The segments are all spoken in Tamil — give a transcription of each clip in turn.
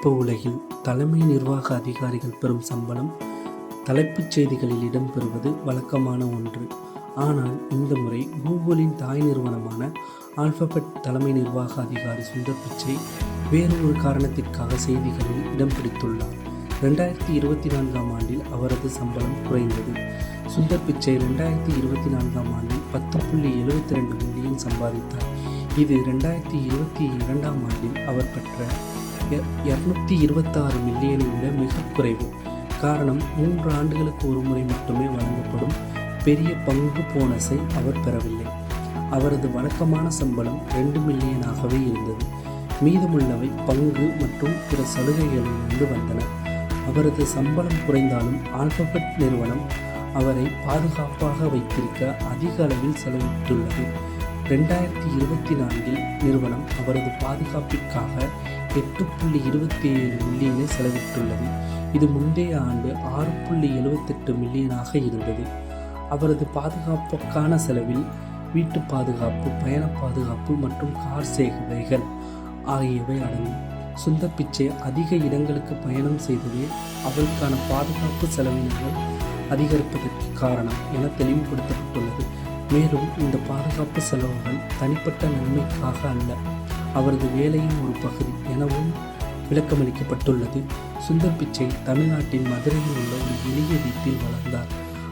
தொழில்நுட்ப உலகில் தலைமை நிர்வாக அதிகாரிகள் பெறும் சம்பளம் தலைப்புச் செய்திகளில் இடம்பெறுவது வழக்கமான ஒன்று. ஆனால் இந்த முறை கூகுளின் தாய் நிறுவனமான ஆல்பபெட் தலைமை நிர்வாக அதிகாரி சுந்தர் பிச்சை வேறு ஒரு காரணத்திற்காக செய்திகளில் இடம் பிடித்துள்ளார். 2024ஆம் ஆண்டில் அவரது சம்பளம் குறைந்தது. சுந்தர் பிச்சை 2024ஆம் ஆண்டில் 10.72 மில்லியன் சம்பாதித்தார். இது 2022ஆம் ஆண்டில் அவர் பெற்ற 226 மில்லியனை விட மிக குறைவு. காரணம், 3 ஆண்டுகளுக்கு ஒரு முறை மட்டுமே வழங்கப்படும் பெரிய பங்கு போனஸை அவர் பெறவில்லை. அவரது வழக்கமான சம்பளம் 2 மில்லியனாகவே இருந்தது. மீதமுள்ளவை பங்கு மற்றும் பிற சலுகைகளிலிருந்து வந்தன. அவரது சம்பளம் குறைந்தாலும் ஆல்பபெட் நிறுவனம் அவரை பாதுகாப்பாக வைத்திருக்க அதிக அளவில் செலவிட்டுள்ளது. 2024இல் நிறுவனம் அவரது பாதுகாப்பிற்காக 8.27 மில்லியனை செலவிட்டுள்ளது. இது முந்தைய ஆண்டு 6.78 மில்லியனாக இருந்தது. அவரது பாதுகாப்புக்கான செலவில் வீட்டு பாதுகாப்பு, பயண பாதுகாப்பு மற்றும் கார் சேவைகள் ஆகியவை அடங்கும். சுந்தர் பிச்சை அதிக இடங்களுக்கு பயணம் செய்ததே அவருக்கான பாதுகாப்பு செலவினங்கள் அதிகரிப்பதற்கு காரணம் என தெளிவுபடுத்தப்பட்டுள்ளது. மேலும் இந்த பாதுகாப்பு செலவுகள் தனிப்பட்ட நன்மைக்காக அல்ல, அவரது வேலையின் ஒரு பகுதி எனவும் விளக்கமளிக்கப்பட்டுள்ளது. சுந்தர் பிச்சை தமிழ்நாட்டின் மதுரையில் உள்ள ஒரு எளிய வீட்டில் வளர்ந்தார்.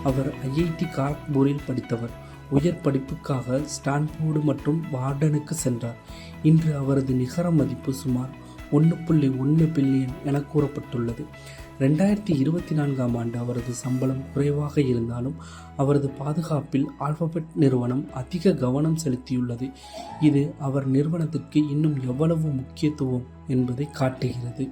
அவர் IIT காரக்பூரில் படித்தவர். உயர் படிப்புக்காக ஸ்டான்போர்டு மற்றும் வார்டனுக்கு சென்றார். இன்று அவரது நிகர மதிப்பு சுமார் 1.1 பில்லியன் என கூறப்பட்டுள்ளது. 2024ஆம் ஆண்டு அவரது சம்பளம் குறைவாக இருந்தாலும் அவரது பாதுகாப்பில் ஆல்பபெட் நிறுவனம் அதிக கவனம் செலுத்தியுள்ளது. இது அவர் நிறுவனத்திற்கு இன்னும் எவ்வளவு முக்கியத்துவம் என்பதை காட்டுகிறது.